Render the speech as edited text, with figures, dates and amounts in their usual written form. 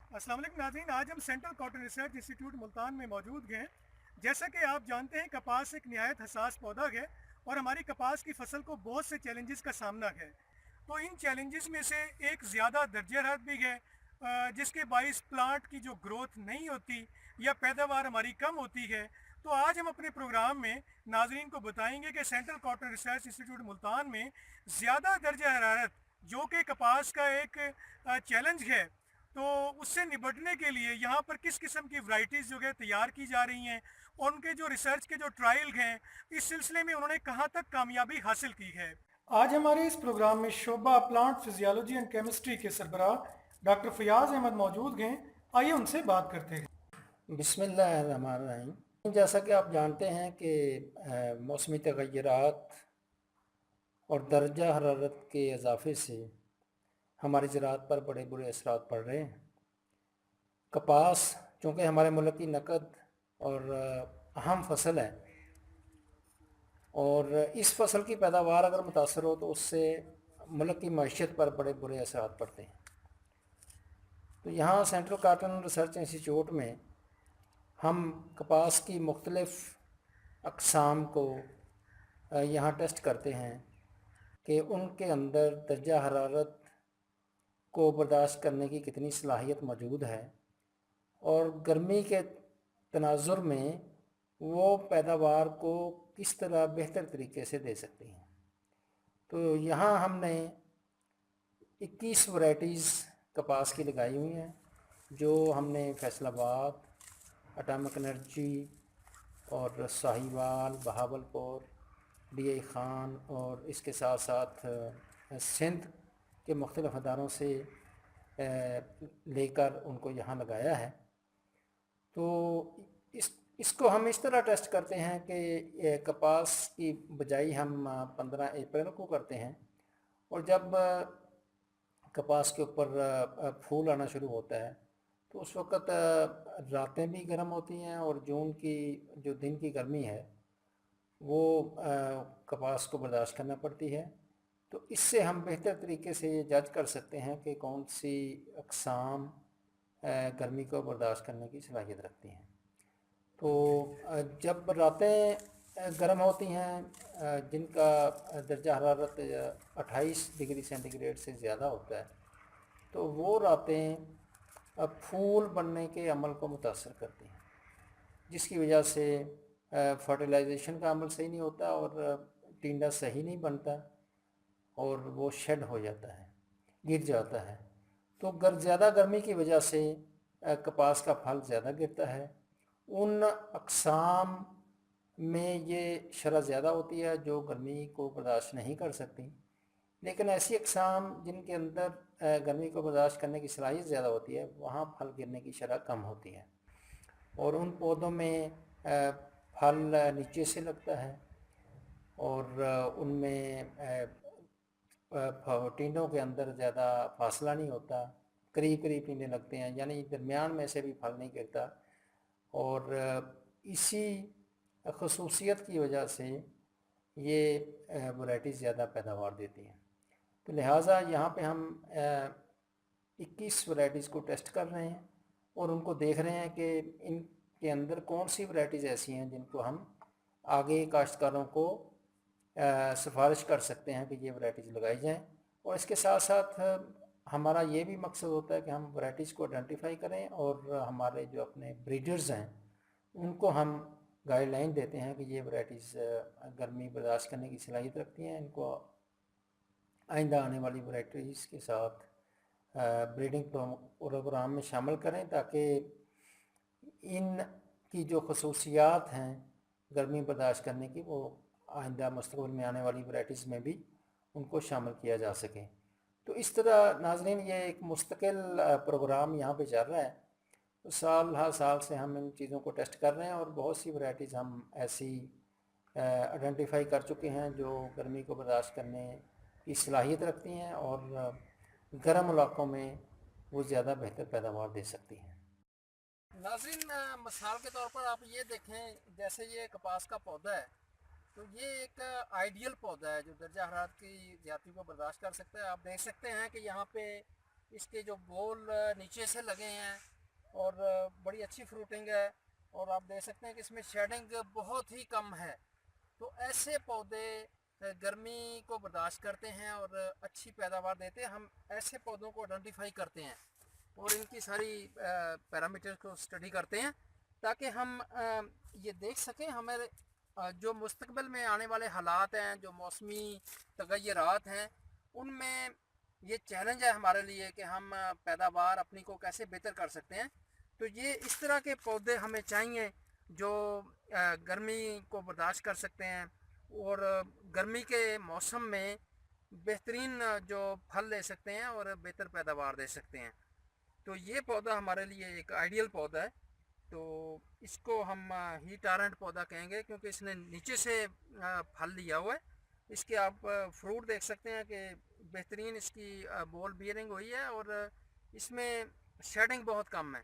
अस्सलाम वालेकुम नाज़रीन, आज हम central cotton research institute Multan में मौजूद हैं। जैसा कि आप जानते हैं, कपास एक निहायत हसास पौधा है और हमारी कपास की फसल को बहुत से चैलेंजेस का सामना है। तो इन चैलेंजेस में से एक ज़्यादा दर्जे हरारत भी है, जिसके बाइस प्लांट की जो ग्रोथ नहीं होती या पैदावार हमारी कम होती है। तो आज हम अपने प्रोग्राम में नाजरीन को बताएंगे कि central cotton research institute Multan में ज़्यादा दर्जे हरारत जो कि कपास का एक चैलेंज है, तो उससे निपटने के लिए यहाँ पर किस किस्म की वैरायटीज़ जो है तैयार की जा रही हैं और उनके जो रिसर्च के जो ट्रायल हैं, इस सिलसिले में उन्होंने कहाँ तक कामयाबी हासिल की है। आज हमारे इस प्रोग्राम में शोबा प्लांट फिजियोलॉजी एंड केमिस्ट्री के सरबराह डॉक्टर फयाज अहमद मौजूद हैं। आइए उनसे बात करते हैं। बिस्मिल्लाहिर्रहमानिर्रहीम। जैसा कि आप जानते हैं कि मौसमी तग़य्युरात और दर्जा हरारत के इजाफ़े से हमारी ज़राअत पर बड़े बुरे असरात पड़ रहे हैं। कपास चूँकि हमारे मुल्क की नकद और अहम फसल है, और इस फसल की पैदावार अगर मुतासर हो तो उससे मुल्क की मईशत पर बड़े बुरे असरात पड़ते हैं। तो यहाँ सेंट्रल कॉटन रिसर्च इंस्टीट्यूट में हम कपास की मुख्तलिफ़ अक़साम को यहाँ टेस्ट करते हैं कि उनके अंदर दर्जा हरारत को बर्दाश्त करने की कितनी सलाहियत मौजूद है और गर्मी के तनाजुर में वो पैदावार को किस तरह बेहतर तरीके से दे सकती हैं। तो यहाँ हमने 21 वैरायटीज़ कपास की लगाई हुई हैं, जो हमने फैसलाबाद, एटॉमिक एनर्जी और साहिवाल, बहावलपुर, DI खान और इसके साथ साथ सिंध के मुख्तलिफ़ अदारों से लेकर उनको यहाँ लगाया है। तो इसको हम इस तरह टेस्ट करते हैं कि कपास की बिजाई हम 15 अप्रैल को करते हैं, और जब कपास के ऊपर फूल आना शुरू होता है तो उस वक़्त रातें भी गर्म होती हैं और जून की जो दिन की गर्मी है वो कपास को बर्दाश्त करना पड़ती है। तो इससे हम बेहतर तरीके से ये जज कर सकते हैं कि कौन सी अक़साम गर्मी को बर्दाश्त करने की सलाहियत रखती हैं। तो जब रातें गर्म होती हैं, जिनका दर्जा हरारत 28 डिग्री सेंटीग्रेड से ज़्यादा होता है, तो वो रातें फूल बनने के अमल को मुतासर करती हैं, जिसकी वजह से फर्टिलाइजेशन का अमल सही नहीं होता और टिंडा सही नहीं बनता और वो शेड हो जाता है, गिर जाता है। तो ज़्यादा गर्मी की वजह से कपास का फल ज़्यादा गिरता है। उन अक़साम में ये शरह ज़्यादा होती है जो गर्मी को बर्दाश्त नहीं कर सकती, लेकिन ऐसी अक़साम जिनके अंदर गर्मी को बर्दाश्त करने की सलाहियत ज़्यादा होती है, वहाँ फल गिरने की शरह कम होती है और उन पौधों में फल नीचे से लगता है और उनमें टिंडों के अंदर ज़्यादा फासला नहीं होता, करीब करीब टिंडे लगते हैं, यानी दरमियान में से भी फल नहीं गिरता। और इसी खसूसियत की वजह से ये वैरायटी ज़्यादा पैदावार देती हैं। तो लिहाजा यहाँ पे हम 21 वैरायटीज़ को टेस्ट कर रहे हैं और उनको देख रहे हैं कि इनके अंदर कौन सी वैरायटीज़ ऐसी हैं जिनको हम आगे काश्तकारों को सिफारिश कर सकते हैं कि ये वैरायटीज़ लगाई जाएँ। और इसके साथ साथ हमारा ये भी मकसद होता है कि हम वैरायटीज़ को आइडेंटिफाई करें और हमारे जो अपने ब्रीडर्स हैं उनको हम गाइडलाइन देते हैं कि ये वैरायटीज़ गर्मी बर्दाश्त करने की सलाहियत रखती हैं, इनको आइंदा आने वाली वैरायटीज़ के साथ ब्रीडिंग प्रोग्राम में शामिल करें, ताकि इन की जो खसूसियात हैं गर्मी बर्दाश्त करने की, वो आइंदा मुस्तक़बिल में आने वाली वैरायटीज़ में भी उनको शामिल किया जा सके। तो इस तरह नाज़रीन ये एक मुस्तकिल प्रोग्राम यहाँ पे चल रहा है। तो साल हर साल से हम इन चीज़ों को टेस्ट कर रहे हैं और बहुत सी वैरायटीज़ हम ऐसी आइडेंटिफाई कर चुके हैं जो गर्मी को बर्दाश्त करने की सलाहियत रखती हैं और गर्म इलाकों में वो ज़्यादा बेहतर पैदावार दे सकती हैं। नाज़रीन, मिसाल के तौर पर आप ये देखें, जैसे ये कपास का पौधा है, तो ये एक आइडियल पौधा है जो दर्जा हरारत की ज़्यादती को बर्दाश्त कर सकता है। आप देख सकते हैं कि यहाँ पे اس کے جو بول نیچے سے لگے ہیں اور بڑی اچھی فروٹنگ ہے، اور آپ دیکھ سکتے ہیں کہ اس میں شیڈنگ بہت ہی کم ہے۔ تو ایسے پودے گرمی کو برداشت کرتے ہیں اور اچھی پیداوار دیتے ہیں۔ ہم ایسے پودوں کو آئیڈینٹیفائی کرتے ہیں اور ان کی ساری پیرامیٹر کو اسٹڈی کرتے ہیں تاکہ ہم یہ دیکھ سکیں ہمارے جو مستقبل میں آنے والے حالات ہیں، جو موسمی تغیرات ہیں، ان میں یہ چیلنج ہے ہمارے لیے کہ ہم پیداوار اپنی کو کیسے بہتر کر سکتے ہیں۔ تو یہ اس طرح کے پودے ہمیں چاہیے جو گرمی کو برداشت کر سکتے ہیں اور گرمی کے موسم میں بہترین جو پھل لے سکتے ہیں اور بہتر پیداوار دے سکتے ہیں۔ تو یہ پودا ہمارے لیے ایک آئیڈیل پودا ہے۔ تو اس کو ہم ہیٹ ٹالرنٹ پودا کہیں گے کیونکہ اس نے نیچے سے پھل لیا ہوا ہے۔ اس کے آپ فروٹ دیکھ سکتے ہیں کہ بہترین اس کی بول بیئرنگ ہوئی ہے اور اس میں شیڈنگ بہت کم ہے۔